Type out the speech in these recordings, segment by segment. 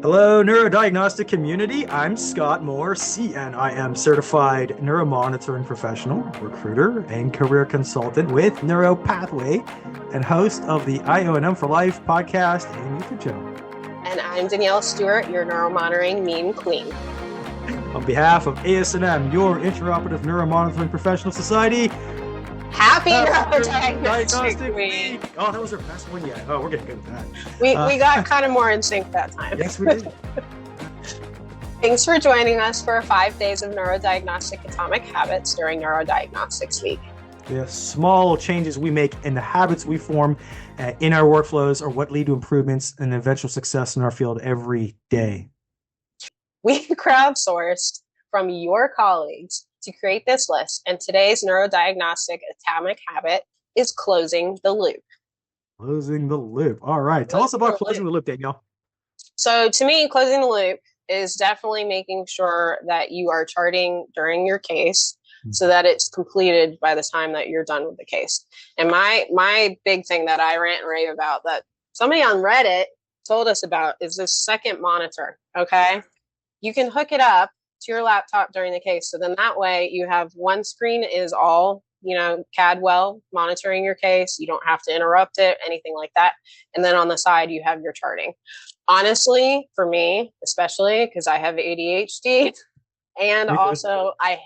Hello, Neurodiagnostic community. I'm Scott Moore, CNIM certified neuromonitoring professional, recruiter, and career consultant with Neuropathway and host of the IONM for Life podcast and YouTube channel. And I'm Danielle Stewart, your neuromonitoring meme queen. On behalf of ASNM, your interoperative neuromonitoring professional society, Happy Neurodiagnostic Week. Oh, that was our best one yet. Oh, we're getting good at that. We got kind of more in sync that time. Yes, we did. Thanks for joining us for 5 days of Neurodiagnostic Atomic Habits during Neurodiagnostics Week. The small changes we make in the habits we form in our workflows are what lead to improvements and eventual success in our field every day. We crowdsourced from your colleagues to create this list, and today's Neurodiagnostic Atomic Habit is closing the loop. Closing the loop. All right. Tell us about closing the loop, Danielle. So to me, closing the loop is definitely making sure that you are charting during your case so that it's completed by the time that you're done with the case. And my big thing that I rant and rave about that somebody on Reddit told us about is this second monitor, okay? You can hook it up to your laptop during the case. So then that way you have one screen is all, Cadwell monitoring your case. You don't have to interrupt it, anything like that. And then on the side, you have your charting. Honestly, for me, especially because I have ADHD and also I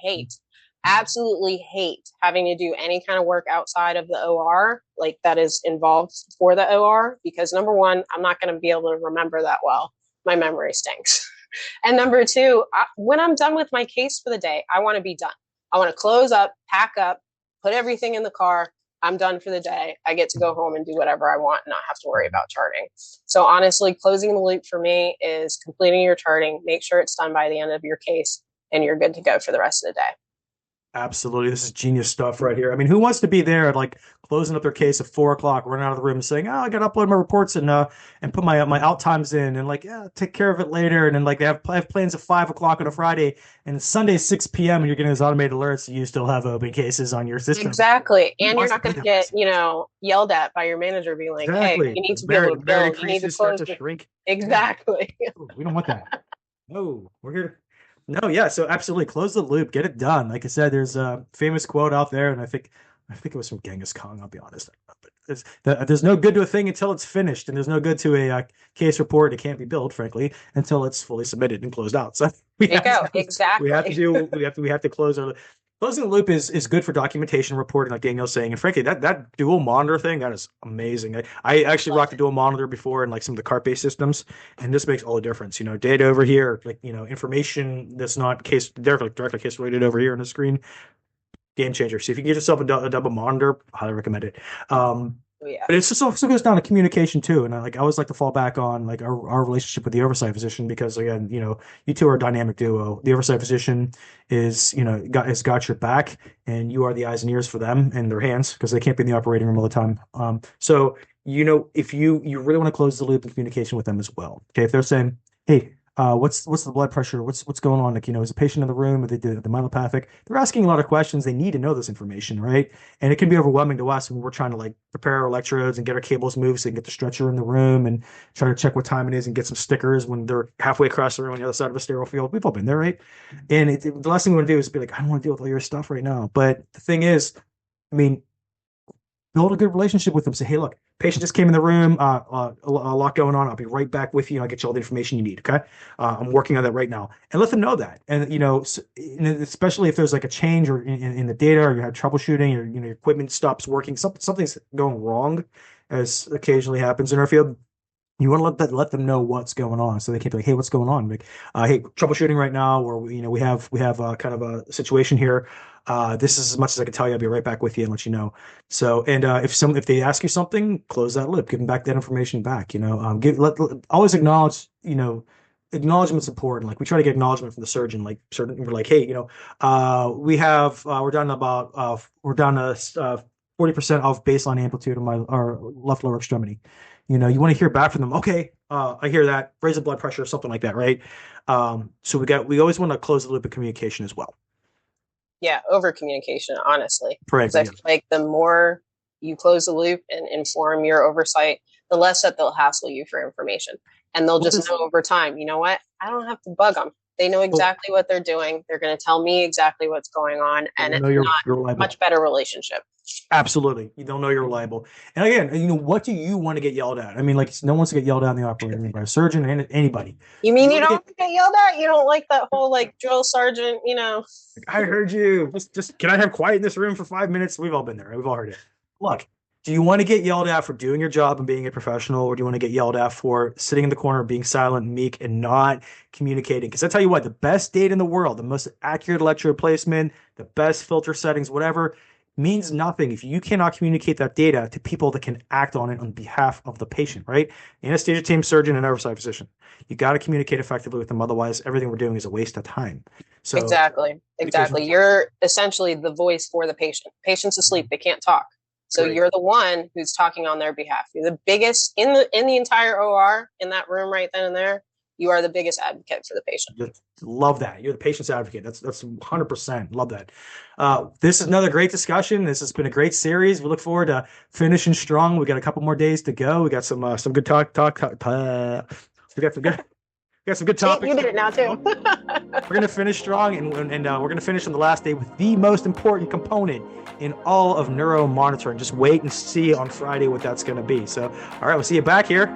absolutely hate having to do any kind of work outside of the OR, like that is involved for the OR, because number one, I'm not going to be able to remember that well. My memory stinks. And number two, when I'm done with my case for the day, I want to be done. I want to close up, pack up, put everything in the car. I'm done for the day. I get to go home and do whatever I want and not have to worry about charting. So honestly, closing the loop for me is completing your charting, make sure it's done by the end of your case, and you're good to go for the rest of the day. Absolutely. This is genius stuff right here. I mean, who wants to be there at like closing up their case at 4:00, running out of the room and saying, "Oh, I got to upload my reports and put my out times in and take care of it later." And then they have plans at 5:00 on a Friday and it's Sunday 6 p.m. and you're getting those automated alerts. And you still have open cases on your system. Exactly. And you're not going to get, yelled at by your manager being like, exactly. "Hey, you need to be able to build. You need to start to shrink. Exactly. We don't want that. No, we're here. No, yeah, so absolutely close the loop, get it done. Like I said, there's a famous quote out there, and I think it was from Genghis Khan. I'll be honest, but there's no good to a thing until it's finished, and there's no good to a case report. It can't be billed, frankly, until it's fully submitted and closed out. So exactly. We have to close our. Closing the loop is good for documentation reporting, like Danielle's saying. And frankly, that dual monitor thing, that is amazing. I actually rocked a dual monitor before in some of the cart-based systems, and this makes all the difference. Data over here, information that's not directly case related over here on the screen. Game changer. So if you can get yourself a double monitor, highly recommend it. Yeah. But it just also goes down to communication too, and I always like to fall back on our relationship with the oversight physician, because again, you two are a dynamic duo. The oversight physician has got your back, and you are the eyes and ears for them and their hands, because they can't be in the operating room all the time. So if you really want to close the loop in communication with them as well. Okay, if they're saying, hey, what's the blood pressure? What's going on? Is the patient in the room? Are they the myelopathic? They're asking a lot of questions. They need to know this information, right? And it can be overwhelming to us when we're trying to prepare our electrodes and get our cables moved so we can get the stretcher in the room and try to check what time it is and get some stickers when they're halfway across the room on the other side of a sterile field. We've all been there, right? And the last thing we want to do is be like, I don't want to deal with all your stuff right now. But the thing is, build a good relationship with them. Say, hey, look, patient just came in the room, a lot going on. I'll be right back with you. I'll get you all the information you need. Okay. I'm working on that right now, and let them know that. And, especially if there's a change or in the data, or you have troubleshooting, or, your equipment stops working, something's going wrong, as occasionally happens in our field. You want to let them know what's going on, so they can't be like, "Hey, what's going on?" Hey, troubleshooting right now, or we have kind of a situation here. This is as much as I can tell you. I'll be right back with you and let you know. So, and if they ask you something, close that loop, give them back that information back. Always acknowledge. Acknowledgement's important. We try to get acknowledgement from the surgeon. We're like, hey, we're down to 40% off baseline amplitude of our left lower extremity. You want to hear back from them. Okay, I hear that. Raise the blood pressure or something like that, right? So we always want to close the loop of communication as well. Yeah, over communication, honestly. Right. Because I feel like the more you close the loop and inform your oversight, the less that they'll hassle you for information. And they'll What just is know over time, you know what? I don't have to bug them. They know exactly what they're doing. They're going to tell me exactly what's going on. And know it's you're not reliable. much better relationship. Absolutely. You don't know you're reliable. And again, what do you want to get yelled at? I mean, like, no one wants to get yelled at in the operating room by a surgeon and anybody. You mean you want to don't get yelled at? You don't like that whole like drill sergeant, I heard you. Just can I have quiet in this room for 5 minutes? We've all been there. Right? We've all heard it. Look, do you want to get yelled at for doing your job and being a professional, or do you want to get yelled at for sitting in the corner, being silent, meek, and not communicating? Because I tell you what, the best data in the world, the most accurate electrode placement, the best filter settings, whatever, means nothing if you cannot communicate that data to people that can act on it on behalf of the patient, right? Anesthesia team, surgeon, and oversight physician. You got to communicate effectively with them. Otherwise, everything we're doing is a waste of time. So exactly. You're essentially the voice for the patient. Patient's asleep. They can't talk. So Great. You're the one who's talking on their behalf. You're the biggest in the entire OR, in that room right then and there. You are the biggest advocate for the patient. Love that. You're the patient's advocate. That's 100%. Love that. This is another great discussion. This has been a great series. We look forward to finishing strong. We got a couple more days to go. We got some good talk. We got some good topics. You did it now too. We're gonna finish strong, and we're gonna finish on the last day with the most important component in all of neuro monitoring. Just wait and see on Friday what that's gonna be. So, all right, we'll see you back here.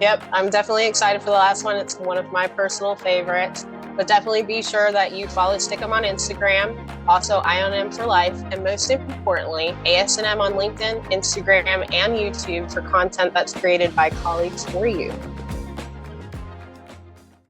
Yep, I'm definitely excited for the last one. It's one of my personal favorites. But definitely be sure that you follow Stickum on Instagram, also ASNM for life, and most importantly, ASNM on LinkedIn, Instagram, and YouTube for content that's created by colleagues for you.